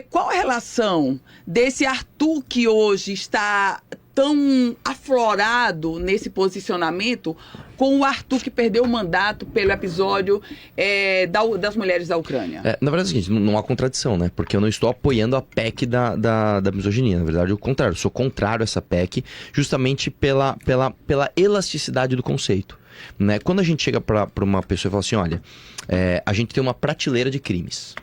qual a relação desse Arthur que hoje está tão aflorado nesse posicionamento com o Arthur que perdeu o mandato pelo episódio das mulheres da Ucrânia? Na verdade é o seguinte, não há contradição, né? Porque eu não estou apoiando a PEC da misoginia. Na verdade, é o contrário. Eu sou contrário a essa PEC justamente pela elasticidade do conceito. Né? Quando a gente chega para uma pessoa e fala assim, olha, a gente tem uma prateleira de crimes.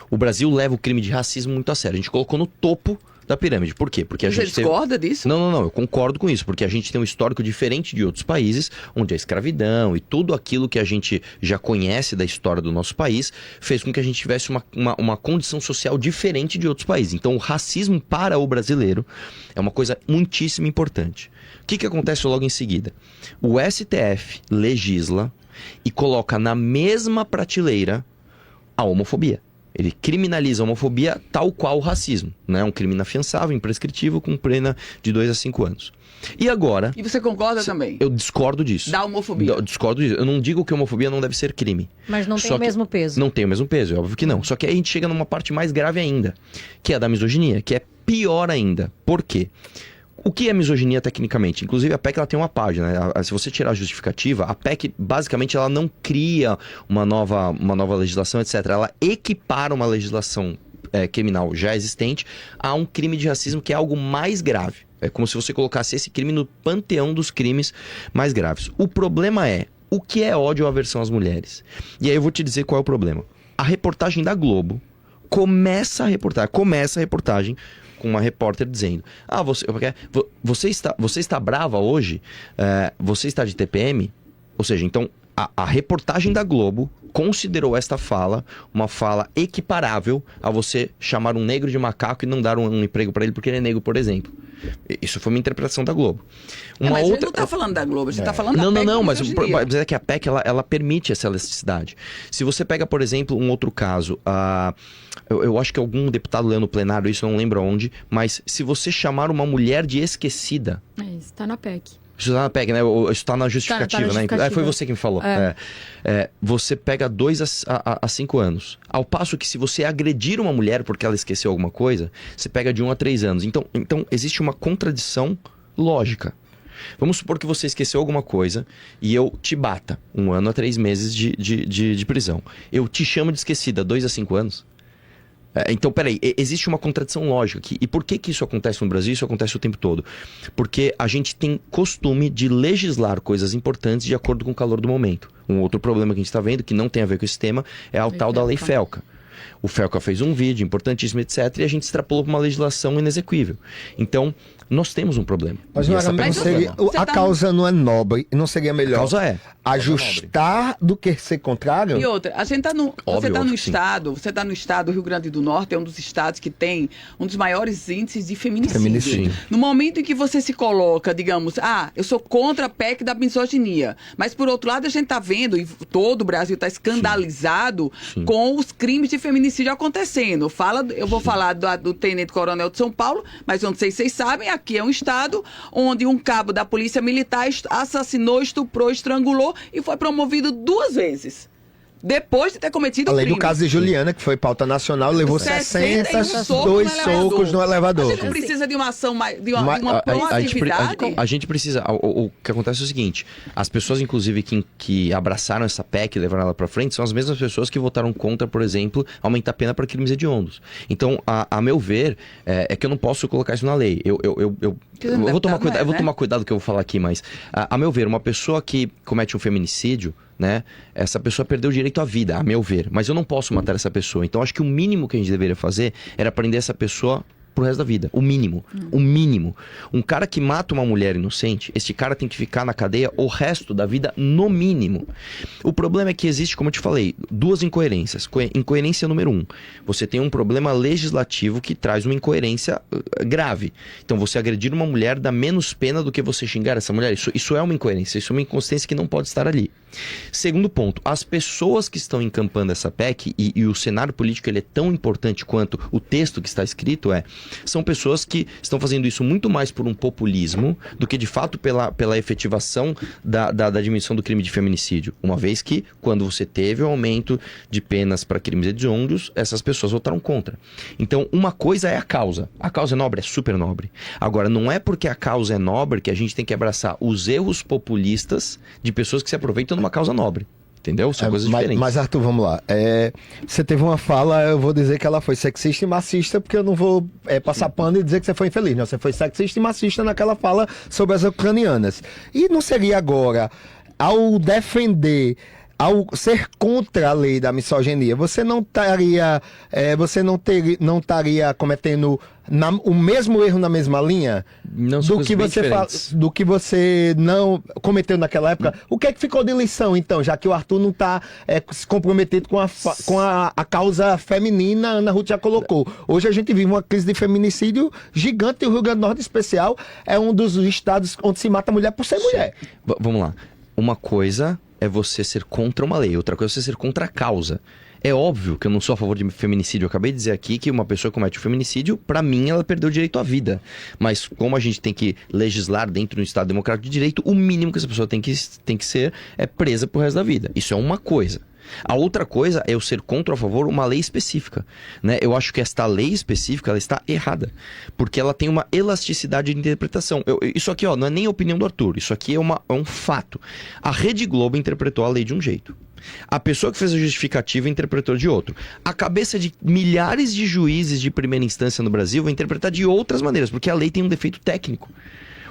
O Brasil leva o crime de racismo muito a sério. A gente colocou no topo da pirâmide. Por quê? Porque Você discorda disso? Não, eu concordo com isso, porque a gente tem um histórico diferente de outros países, onde a escravidão e tudo aquilo que a gente já conhece da história do nosso país fez com que a gente tivesse uma condição social diferente de outros países. Então, o racismo para o brasileiro é uma coisa muitíssimo importante. O que acontece logo em seguida? O STF legisla e coloca na mesma prateleira a homofobia. Ele criminaliza a homofobia tal qual o racismo, né? Um crime inafiançável, imprescritível, com pena de 2 a 5 anos. E agora... E você concorda também? Eu discordo disso. Da homofobia? Eu discordo disso. Eu não digo que a homofobia não deve ser crime. Mas não tem o mesmo peso. Não tem o mesmo peso, é óbvio que não. Só que aí a gente chega numa parte mais grave ainda, que é a da misoginia, que é pior ainda. Por quê? O que é misoginia tecnicamente? Inclusive a PEC ela tem uma página, né? Se você tirar a justificativa, a PEC basicamente ela não cria uma nova legislação, etc. Ela equipara uma legislação criminal já existente a um crime de racismo que é algo mais grave. É como se você colocasse esse crime no panteão dos crimes mais graves. O problema é, o que é ódio ou aversão às mulheres? E aí eu vou te dizer qual é o problema. A reportagem da Globo começa a reportagem com uma repórter dizendo: você está brava hoje? Você está de TPM? Ou seja, então a reportagem da Globo considerou esta fala uma fala equiparável a você chamar um negro de macaco e não dar um emprego para ele porque ele é negro, por exemplo. Isso foi uma interpretação da Globo. Mas você não está falando da Globo, você está falando da PEC. Não, mas é que a PEC ela permite essa elasticidade. Se você pega, por exemplo, um outro caso, eu acho que algum deputado leu no plenário, isso eu não lembro onde, mas se você chamar uma mulher de esquecida... Isso está na PEC. Isso está na PEC, né? Isso está na justificativa, né? Foi você que me falou. Você pega 2 a 5 anos. Ao passo que se você agredir uma mulher porque ela esqueceu alguma coisa, você pega de 1 a 3 anos. Então existe uma contradição lógica. Vamos supor que você esqueceu alguma coisa e eu te bata 1 ano a 3 meses de prisão. Eu te chamo de esquecida 2 a 5 anos? Então, peraí, existe uma contradição lógica aqui. E por que isso acontece no Brasil? Isso acontece o tempo todo. Porque a gente tem costume de legislar coisas importantes de acordo com o calor do momento. Um outro problema que a gente está vendo, que não tem a ver com esse tema, é a tal da Lei Felca. O Felca fez um vídeo importantíssimo, etc., e a gente extrapolou para uma legislação inexequível. Então, nós temos um problema. Mas não seria, a causa não é nobre, não seria melhor a causa ajustar do que ser contrário? E outra, a gente você está no estado, o Rio Grande do Norte é um dos estados que tem um dos maiores índices de feminicídio. No momento em que você se coloca, digamos, eu sou contra a PEC da misoginia, mas por outro lado a gente está vendo, e todo o Brasil está escandalizado com os crimes de feminicídio acontecendo. Eu vou falar do Tenente Coronel de São Paulo, mas eu não sei se vocês sabem, aqui é um estado onde um cabo da polícia militar assassinou, estuprou, estrangulou e foi promovido 2 vezes. Depois de ter cometido o crime. Além do caso de Juliana, que foi pauta nacional, levou 62 socos no elevador. A gente não precisa de uma ação, de uma proatividade? A gente precisa. O que acontece é o seguinte: as pessoas, inclusive, que abraçaram essa PEC e levaram ela pra frente, são as mesmas pessoas que votaram contra, por exemplo, aumentar a pena para crimes hediondos. Então, a meu ver, é que eu não posso colocar isso na lei. Eu vou tomar cuidado, eu vou tomar cuidado do que eu vou falar aqui, mas, a meu ver, uma pessoa que comete um feminicídio, né? Essa pessoa perdeu o direito à vida, a meu ver. Mas eu não posso matar essa pessoa. Então acho que o mínimo que a gente deveria fazer era prender essa pessoa pro resto da vida. O mínimo. O mínimo. Um cara que mata uma mulher inocente, esse cara tem que ficar na cadeia o resto da vida, no mínimo. O problema é que existe, como eu te falei, 2 incoerências. Incoerência número 1. Você tem um problema legislativo que traz uma incoerência grave. Então você agredir uma mulher dá menos pena do que você xingar essa mulher. Isso é uma incoerência, isso é uma inconsistência que não pode estar ali. Segundo ponto, as pessoas que estão encampando essa PEC, e o cenário político ele é tão importante quanto o texto que está escrito, são pessoas que estão fazendo isso muito mais por um populismo do que de fato pela efetivação da diminuição do crime de feminicídio. Uma vez que, quando você teve o aumento de penas para crimes hediondos, essas pessoas votaram contra. Então, uma coisa é a causa. A causa é nobre, é super nobre. Agora, não é porque a causa é nobre que a gente tem que abraçar os erros populistas de pessoas que se aproveitam de uma causa nobre. Entendeu? São coisas diferentes. Mas, Arthur, vamos lá. Você teve uma fala, eu vou dizer que ela foi sexista e machista, porque eu não vou passar pano e dizer que você foi infeliz. Não, você foi sexista e machista naquela fala sobre as ucranianas. E não seria agora, ao defender, ao ser contra a lei da misoginia, você não estaria cometendo o mesmo erro na mesma linha não, do que você não cometeu naquela época? O que é que ficou de lição, então, já que o Arthur não está se comprometido com a causa feminina? A Ana Ruth já colocou. Hoje a gente vive uma crise de feminicídio gigante e o Rio Grande do Norte, em especial, é um dos estados onde se mata mulher por ser mulher. Vamos lá. Uma coisa é você ser contra uma lei, outra coisa é você ser contra a causa. É óbvio que eu não sou a favor de feminicídio. Eu acabei de dizer aqui que uma pessoa que comete o feminicídio, pra mim, ela perdeu o direito à vida. Mas como a gente tem que legislar dentro do Estado Democrático de Direito, o mínimo que essa pessoa tem que ser é presa pro resto da vida. Isso é uma coisa. A outra coisa é eu ser contra ou a favor uma lei específica, né? Eu acho que esta lei específica ela está errada, porque ela tem uma elasticidade de interpretação. Isso aqui, não é nem a opinião do Arthur, isso aqui é um fato. A Rede Globo interpretou a lei de um jeito. A pessoa que fez a justificativa interpretou de outro. A cabeça de milhares de juízes de primeira instância no Brasil vai interpretar de outras maneiras, porque a lei tem um defeito técnico.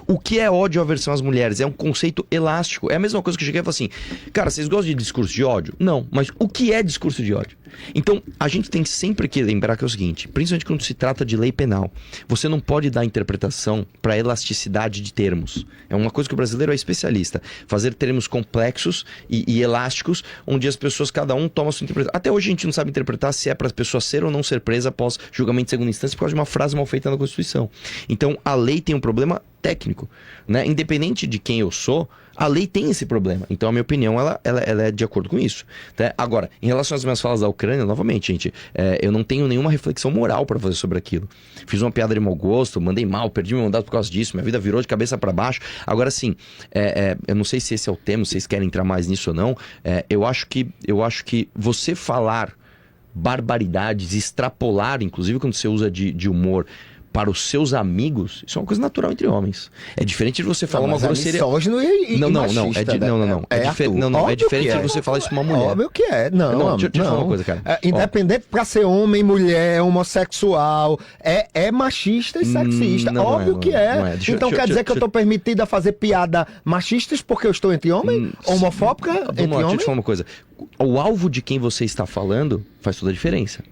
O que é ódio ou aversão às mulheres? É um conceito elástico. É a mesma coisa que eu cheguei e falei assim, cara, vocês gostam de discurso de ódio? Não, mas o que é discurso de ódio? Então, a gente tem sempre que lembrar que é o seguinte, principalmente quando se trata de lei penal, você não pode dar interpretação para elasticidade de termos. É uma coisa que o brasileiro é especialista. Fazer termos complexos e elásticos, onde as pessoas, cada um toma a sua interpretação. Até hoje a gente não sabe interpretar se é para a pessoa ser ou não ser presa após julgamento de segunda instância por causa de uma frase mal feita na Constituição. Então, a lei tem um problema técnico, né? Independente de quem eu sou, a lei tem esse problema. Então, a minha opinião, ela é de acordo com isso. Tá? Agora, em relação às minhas falas da Ucrânia, novamente, gente, eu não tenho nenhuma reflexão moral para fazer sobre aquilo. Fiz uma piada de mau gosto, mandei mal, perdi meu mandato por causa disso, minha vida virou de cabeça para baixo. Agora, sim, eu não sei se esse é o tema, se vocês querem entrar mais nisso ou não. Eu acho que você falar barbaridades, extrapolar, inclusive quando você usa de humor, para os seus amigos, isso é uma coisa natural entre homens. É diferente de você falar uma grosseria. Não, é diferente de você falar isso pra uma mulher. Óbvio que é. Deixa eu falar uma coisa, cara. Independente pra ser homem, mulher, homossexual, é machista e sexista. Óbvio que é. Então quer dizer que eu tô permitido a fazer piada machistas porque eu estou entre homem? Homofóbica entre homem? Deixa eu te falar uma coisa. O alvo de quem você está falando faz toda a diferença.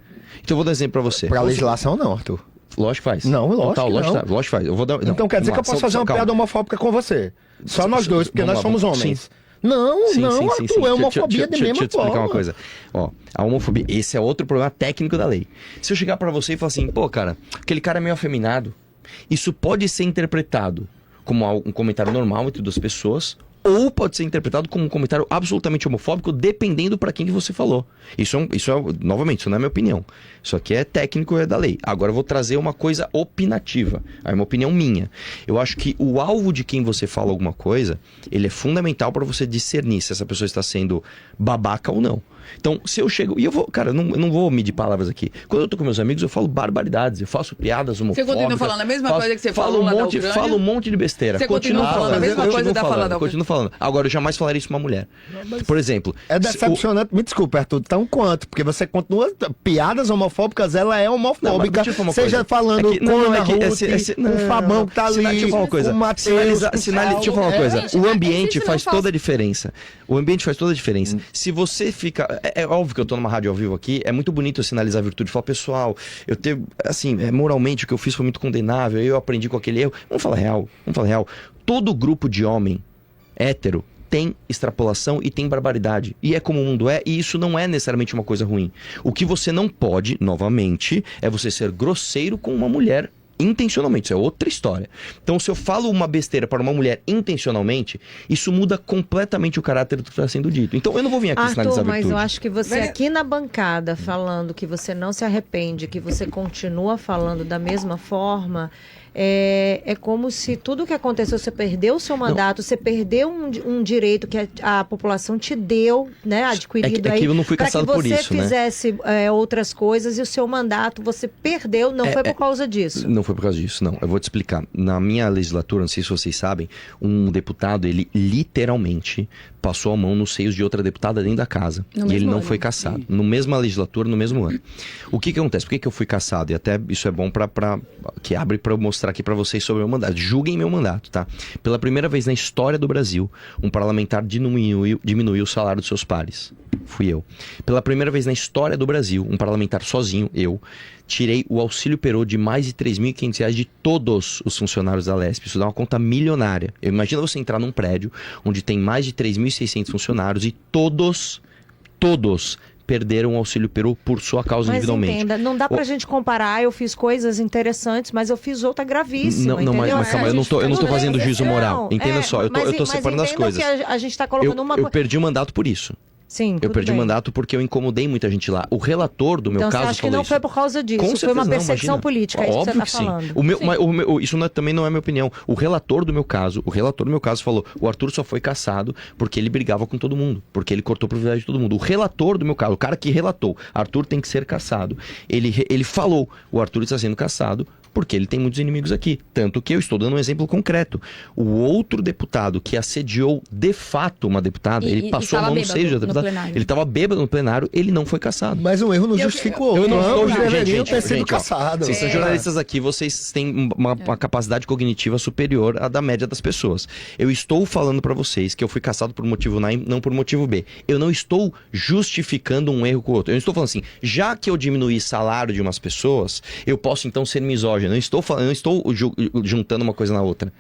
Então eu vou dar exemplo pra você. Pra legislação não, Arthur. Lógico que faz. Não, lógico que faz. Então quer dizer que eu posso fazer uma piada homofóbica com você. Só nós dois, porque nós somos homens. Não, Arthur, é homofobia de mesma forma. Deixa eu te explicar uma coisa. A homofobia, esse é outro problema técnico da lei. Se eu chegar pra você e falar assim, pô, cara, aquele cara é meio afeminado, isso pode ser interpretado como um comentário normal entre duas pessoas, ou pode ser interpretado como um comentário absolutamente homofóbico, dependendo para quem que você falou. Novamente, isso não é minha opinião. Isso aqui é técnico, é da lei. Agora eu vou trazer uma coisa opinativa. É uma opinião minha. Eu acho que o alvo de quem você fala alguma coisa, ele é fundamental para você discernir se essa pessoa está sendo babaca ou não. Então, se eu chego... E eu vou... Cara, eu não vou medir palavras aqui. Quando eu tô com meus amigos, eu falo barbaridades. Eu faço piadas homofóbicas. Você continua falando a mesma coisa que você falou lá da Ucrânia? Falo um monte de besteira. Você continua falando a mesma coisa da fala da Ucrânia? Continuo falando. Agora, eu jamais falaria isso pra uma mulher. Por exemplo... É decepcionante. Me desculpa, Arthur. Tão quanto? Porque você continua... Piadas homofóbicas, ela é homofóbica. Não, seja falando com a Ana Ruth, com o Fabão que tá ali, deixa eu falar uma coisa. Com o Matheus, deixa eu falar uma coisa. O ambiente faz toda a diferença. O ambiente faz toda a diferença. Se você fica... É óbvio que eu tô numa rádio ao vivo aqui, é muito bonito eu sinalizar a virtude. Falar, pessoal, eu tenho... Assim, moralmente, o que eu fiz foi muito condenável. Eu aprendi com aquele erro. Vamos falar real. Todo grupo de homem hétero tem extrapolação e tem barbaridade. E é como o mundo é, e isso não é necessariamente uma coisa ruim. O que você não pode, novamente, é você ser grosseiro com uma mulher Intencionalmente, isso é outra história. Então, se eu falo uma besteira para uma mulher intencionalmente, isso muda completamente o caráter do que está sendo dito. Então, eu não vou vir aqui sinalizar a virtude. Mas eu acho que você aqui na bancada falando que você não se arrepende, que você continua falando da mesma forma... É como se tudo que aconteceu, você perdeu o seu mandato, você perdeu um direito que a população te deu, né, adquirido aí, que eu não fui caçado por isso, para que você fizesse outras coisas, e o seu mandato você perdeu, não foi por causa disso. Não foi por causa disso, não. Eu vou te explicar. Na minha legislatura, não sei se vocês sabem, um deputado, ele literalmente passou a mão nos seios de outra deputada dentro da casa. E ele não foi cassado. No mesma legislatura, no mesmo ano. O que acontece? Por que eu fui cassado? E até isso é bom que abre para eu mostrar aqui para vocês sobre o meu mandato. Julguem meu mandato, tá? Pela primeira vez na história do Brasil, um parlamentar diminuiu o salário dos seus pares. Fui eu. Pela primeira vez na história do Brasil, um parlamentar sozinho, eu, tirei o auxílio Perô de mais de R$3.500 de todos os funcionários da Lesp. Isso dá uma conta milionária. Imagina você entrar num prédio onde tem mais de 3.600 funcionários e todos perderam o auxílio Perô por sua causa individualmente. Mas entenda, não dá pra gente comparar, eu fiz coisas interessantes, mas eu fiz outra gravíssima, não, mas calma, eu não tô fazendo juízo moral. Entenda só, eu tô separando as coisas. Que a gente tá colocando eu perdi o mandato por isso. Sim, eu perdi o mandato porque eu incomodei muita gente lá. O relator do meu caso falou isso. Então você acha que não foi por causa disso? Com foi uma perseguição não, política, é isso que você tá falando. Isso também não é minha opinião. O relator do meu caso falou, o Arthur só foi cassado porque ele brigava com todo mundo, porque ele cortou o privilégio de todo mundo. O relator do meu caso, o cara que relatou, Arthur tem que ser cassado. Ele falou, o Arthur está sendo cassado porque ele tem muitos inimigos aqui. Tanto que eu estou dando um exemplo concreto. O outro deputado que assediou de fato uma deputada, ele passou a mão no seio da deputada. Ele estava bêbado no plenário, ele não foi cassado. Mas um erro não justifica o outro. Eu não deveria ter sido cassado. Vocês são jornalistas aqui, vocês têm uma capacidade cognitiva superior à da média das pessoas. Eu estou falando para vocês que eu fui cassado por motivo A e não por motivo B. Eu não estou justificando um erro com o outro. Eu não estou falando assim, já que eu diminuí salário de umas pessoas, eu posso então ser misógino. Eu não estou juntando uma coisa na outra.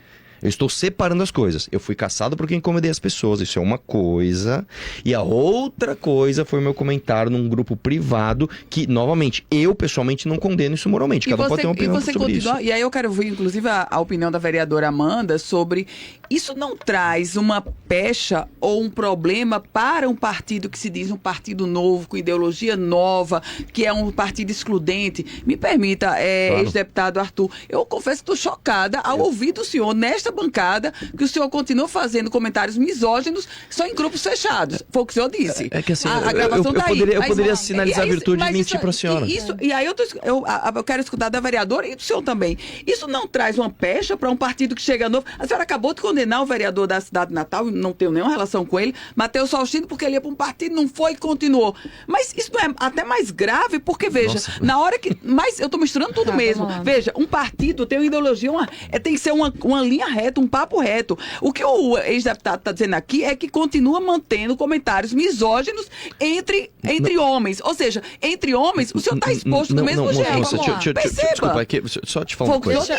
Eu estou separando as coisas. Eu fui cassado porque incomodei as pessoas. Isso é uma coisa. E a outra coisa foi o meu comentário num grupo privado que, novamente, eu pessoalmente não condeno isso moralmente. Cada um pode ter uma opinião sobre isso. E aí eu quero ouvir, inclusive, a opinião da vereadora Amanda sobre isso não traz uma pecha ou um problema para um partido que se diz um partido novo, com ideologia nova, que é um partido excludente. Me permita, claro. Ex-deputado Arthur, eu confesso que estou chocada ao ouvir do senhor, nesta bancada, que o senhor continua fazendo comentários misóginos só em grupos fechados. Foi o que o senhor disse. É que assim, eu poderia sinalizar a virtude e mentir para a senhora. E aí eu quero escutar da vereadora e do senhor também. Isso não traz uma pecha para um partido que chega novo? A senhora acabou de condenar o vereador da cidade de Natal, não tenho nenhuma relação com ele, Matheus Faustino, porque ele ia para um partido, não foi e continuou. Mas isso não é até mais grave, porque, veja, na hora que... Mas eu estou misturando tudo mesmo. Veja, um partido tem uma ideologia, tem que ser uma linha reta, um papo reto. O que o ex-deputado está dizendo aqui é que continua mantendo comentários misóginos entre homens. Ou seja, entre homens, o senhor está exposto do mesmo jeito. Desculpa, só te falar uma coisa.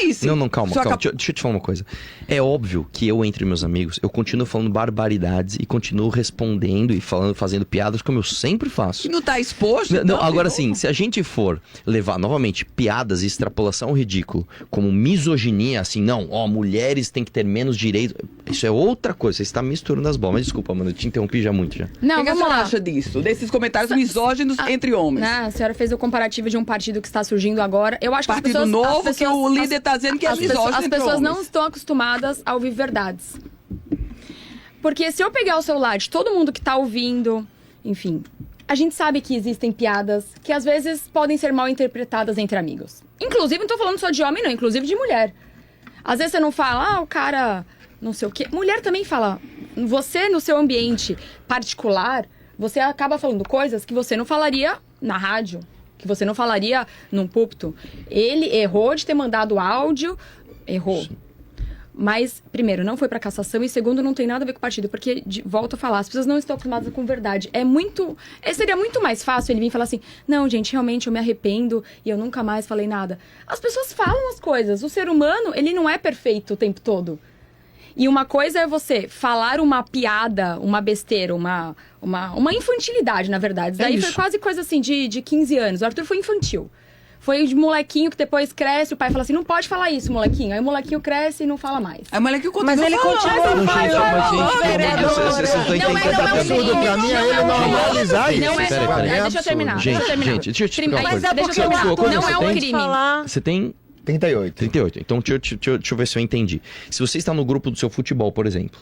Calma. Deixa eu te falar uma coisa. É óbvio que eu, entre meus amigos, eu continuo falando barbaridades e continuo respondendo e fazendo piadas como eu sempre faço. E não está exposto? Não, agora sim, se a gente for levar novamente piadas e extrapolação ao ridículo, como misoginia, assim, mulheres têm que ter menos direito. Isso é outra coisa. Você está misturando as bolas. Mas desculpa, mano, eu te interrompi já muito já. Não, o que a senhora acha disso? Desses comentários misóginos entre homens? A senhora fez o comparativo de um partido que está surgindo agora. Eu acho que partido as pessoas, novo que o líder está dizendo que é misógino. As pessoas não estão acostumadas a ouvir verdades. Porque se eu pegar o celular de todo mundo que está ouvindo, enfim, a gente sabe que existem piadas que às vezes podem ser mal interpretadas entre amigos. Inclusive, não estou falando só de homem, não, inclusive de mulher. Às vezes você não fala, o cara, não sei o quê. Mulher também fala. Você, no seu ambiente particular, você acaba falando coisas que você não falaria na rádio, que você não falaria num púlpito. Ele errou de ter mandado áudio, errou. Sim. Mas, primeiro, não foi pra cassação e, segundo, não tem nada a ver com o partido, porque, volto a falar, as pessoas não estão acostumadas com verdade. Seria muito mais fácil ele vir falar assim, não, gente, realmente eu me arrependo e eu nunca mais falei nada. As pessoas falam as coisas. O ser humano, ele não é perfeito o tempo todo. E uma coisa é você falar uma piada, uma besteira, uma infantilidade, na verdade. Daí foi quase coisa assim de 15 anos. O Arthur foi infantil. Foi de molequinho que depois cresce, o pai fala assim, não pode falar isso, molequinho. Aí o molequinho cresce e não fala mais. Aí o molequinho Mas ele continua falando. Pra mim é ele normalizar isso. Deixa eu terminar. Gente, deixa eu te explicar uma coisa. Não é um crime. Você tem... 38. Então, deixa eu ver se eu entendi. Se você está no grupo do seu futebol, por exemplo,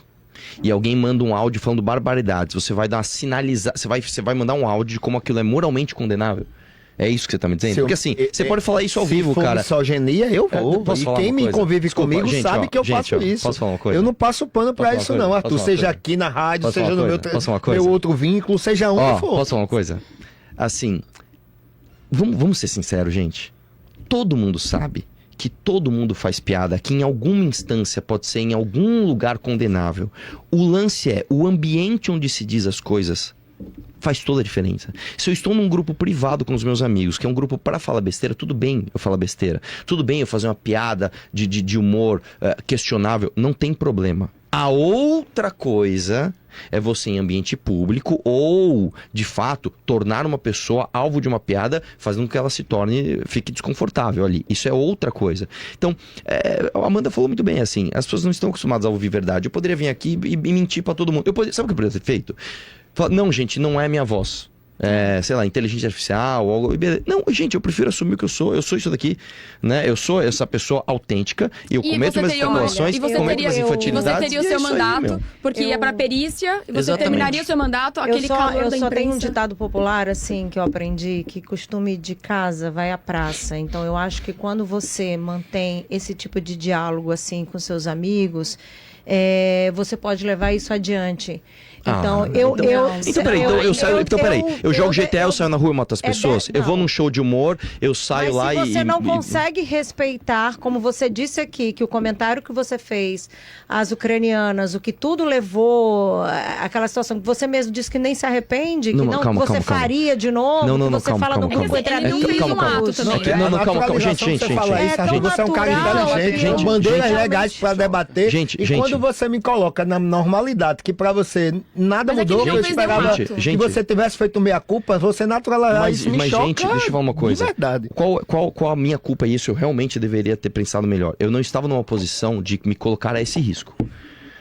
e alguém manda um áudio falando barbaridades, você vai dar uma sinalizada, você vai mandar um áudio de como aquilo é moralmente condenável? É isso que você tá me dizendo? Porque assim, você pode falar isso ao vivo, cara. Se for misoginia, eu vou. E quem me convive comigo sabe que eu faço isso. Posso falar uma coisa? Eu não passo pano pra isso não, Arthur. Seja aqui na rádio, seja no meu outro vínculo, seja onde for. Posso falar uma coisa? Assim, vamos ser sinceros, gente. Todo mundo sabe que todo mundo faz piada, que em alguma instância pode ser em algum lugar condenável. O lance é o ambiente onde se diz as coisas faz toda a diferença. Se eu estou num grupo privado com os meus amigos, que é um grupo para falar besteira, tudo bem eu falar besteira. Tudo bem eu fazer uma piada de humor questionável, não tem problema. A outra coisa é você em ambiente público ou, de fato, tornar uma pessoa alvo de uma piada, fazendo com que ela fique desconfortável ali. Isso é outra coisa. Então, a Amanda falou muito bem, assim, as pessoas não estão acostumadas a ouvir verdade. Eu poderia vir aqui e mentir pra todo mundo. Sabe o que eu poderia ter feito? Falar, não, gente, não é minha voz. Sei lá, inteligência artificial, algo. Não, gente, eu prefiro assumir o que eu sou isso daqui, né? Eu sou essa pessoa autêntica e eu cometo minhas especulações, cometo minhas infantilidades. E você teria o seu mandato, porque ia pra perícia, e você terminaria o seu mandato, aquele calor da imprensa. Eu só tenho um ditado popular, assim, que eu aprendi, que costume de casa vai à praça. Então, eu acho que quando você mantém esse tipo de diálogo, assim, com seus amigos, você pode levar isso adiante. Então, peraí. Eu jogo GTA, eu saio na rua e mato as pessoas. Eu vou num show de humor, eu saio lá e... Mas se você não consegue respeitar, como você disse aqui, que o comentário que você fez, as ucranianas, o que tudo levou, aquela situação que você mesmo disse que nem se arrepende, que você faria de novo, que você fala no grupo entre amigos. Calma, gente. Você é um cara inteligente, bandeiras legais pra debater. E quando você me coloca na normalidade, que pra você... Nada mudou, eu esperava que você tivesse feito meia-culpa, você naturalizar me choca, gente, deixa eu falar uma coisa. De verdade. Qual a minha culpa isso? Eu realmente deveria ter pensado melhor. Eu não estava numa posição de me colocar a esse risco.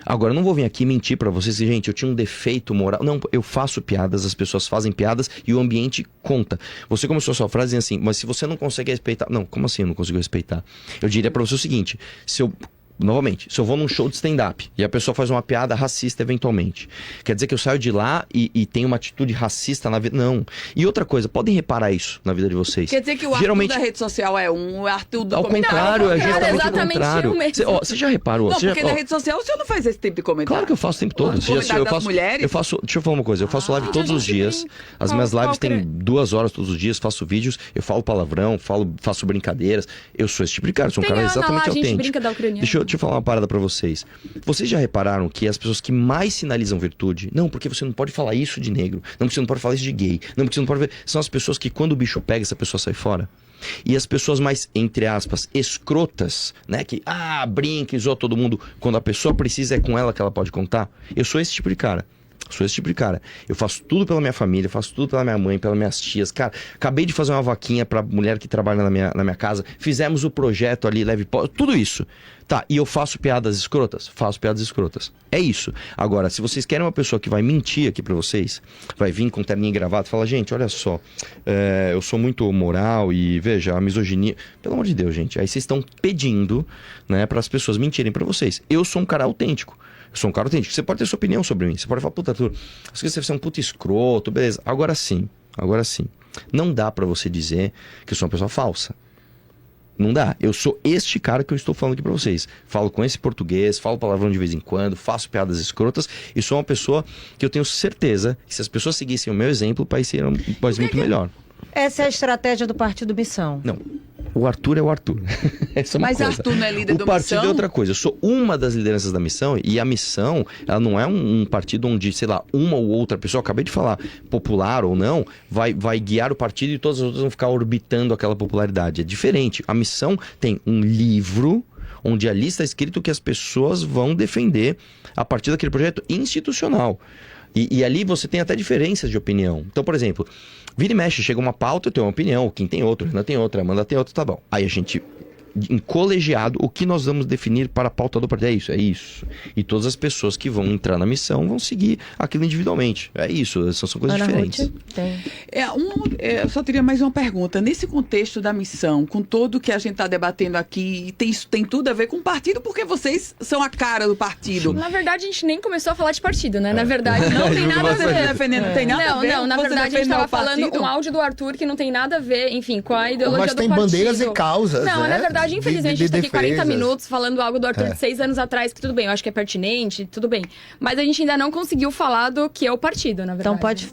Agora, eu não vou vir aqui mentir pra vocês, gente, eu tinha um defeito moral. Não, eu faço piadas, as pessoas fazem piadas e o ambiente conta. Você começou a sua frase assim, mas se você não consegue respeitar... Não, como assim eu não consigo respeitar? Eu diria pra você o seguinte, novamente, se eu vou num show de stand-up e a pessoa faz uma piada racista eventualmente, quer dizer que eu saio de lá e tenho uma atitude racista na vida? Não. E outra coisa, podem reparar isso na vida de vocês. Quer dizer que o Arthur da rede social é o Arthur do comentário. Ao contrário, é justamente o contrário. Você já reparou? Não, porque na rede social você não faz esse tipo de comentário. Claro que eu faço o tempo todo. Deixa eu falar uma coisa, eu faço live todos os dias. As minhas lives têm 2 horas todos os dias, faço vídeos, eu falo palavrão, faço brincadeiras. Eu sou esse tipo de cara, sou um cara exatamente autêntico. Deixa eu falar uma parada pra vocês. Vocês já repararam que as pessoas que mais sinalizam virtude, não, porque você não pode falar isso de negro, não, porque você não pode falar isso de gay, não, porque você não pode... São as pessoas que quando o bicho pega, essa pessoa sai fora. E as pessoas mais, entre aspas, escrotas, né, que, brinca, zoa todo mundo, quando a pessoa precisa é com ela que ela pode contar. Eu sou esse tipo de cara. Eu faço tudo pela minha família, faço tudo pela minha mãe, pelas minhas tias. Cara, acabei de fazer uma vaquinha pra mulher que trabalha na minha casa. Fizemos o projeto ali, tudo isso. Tá, e eu faço piadas escrotas? Faço piadas escrotas. É isso. Agora, se vocês querem uma pessoa que vai mentir aqui pra vocês, vai vir com terninho e gravata e fala, gente, olha só, eu sou muito moral e, veja, a misoginia... Pelo amor de Deus, gente. Aí vocês estão pedindo, né, para as pessoas mentirem pra vocês. Eu sou um cara autêntico. Você pode ter sua opinião sobre mim. Você pode falar, puta, Arthur, você é um puta escroto, beleza. Agora sim. Não dá pra você dizer que eu sou uma pessoa falsa. Não dá. Eu sou este cara que eu estou falando aqui pra vocês. Falo com esse português, falo palavrão de vez em quando, faço piadas escrotas e sou uma pessoa que eu tenho certeza que se as pessoas seguissem o meu exemplo, o país seria um país muito melhor. Essa é a estratégia do Partido Missão. Não. O Arthur é o Arthur. Essa é uma coisa. Mas Arthur não é líder do Missão? O partido é outra coisa. Eu sou uma das lideranças da Missão e a Missão, ela não é um partido onde, sei lá, uma ou outra pessoa, acabei de falar, popular ou não, vai guiar o partido e todas as outras vão ficar orbitando aquela popularidade. É diferente. A Missão tem um livro onde ali está escrito que as pessoas vão defender a partir daquele projeto institucional. E ali você tem até diferenças de opinião. Então, por exemplo, vira e mexe, chega uma pauta, eu tenho uma opinião, quem tem outra, Renan tem outra, Amanda tem outra, tá bom. Aí a gente, em colegiado, o que nós vamos definir para a pauta do partido? É isso. E todas as pessoas que vão entrar na missão vão seguir aquilo individualmente. É isso, são coisas Ana diferentes. Ruth, tem. Eu só teria mais uma pergunta. Nesse contexto da missão, com tudo que a gente está debatendo aqui, isso tem tudo a ver com o partido, porque vocês são a cara do partido. Na verdade, a gente nem começou a falar de partido, né? Na verdade, não tem nada a ver. Não tem nada a ver. Não, na verdade, a gente estava falando um áudio do Arthur que não tem nada a ver, enfim, com a ideologia do partido. Mas tem bandeiras e causas, Não, né? na verdade, infelizmente, a gente tá aqui 40 minutos falando algo do Arthur de 6 anos atrás, que tudo bem, eu acho que é pertinente, tudo bem. Mas a gente ainda não conseguiu falar do que é o partido, na verdade. Então pode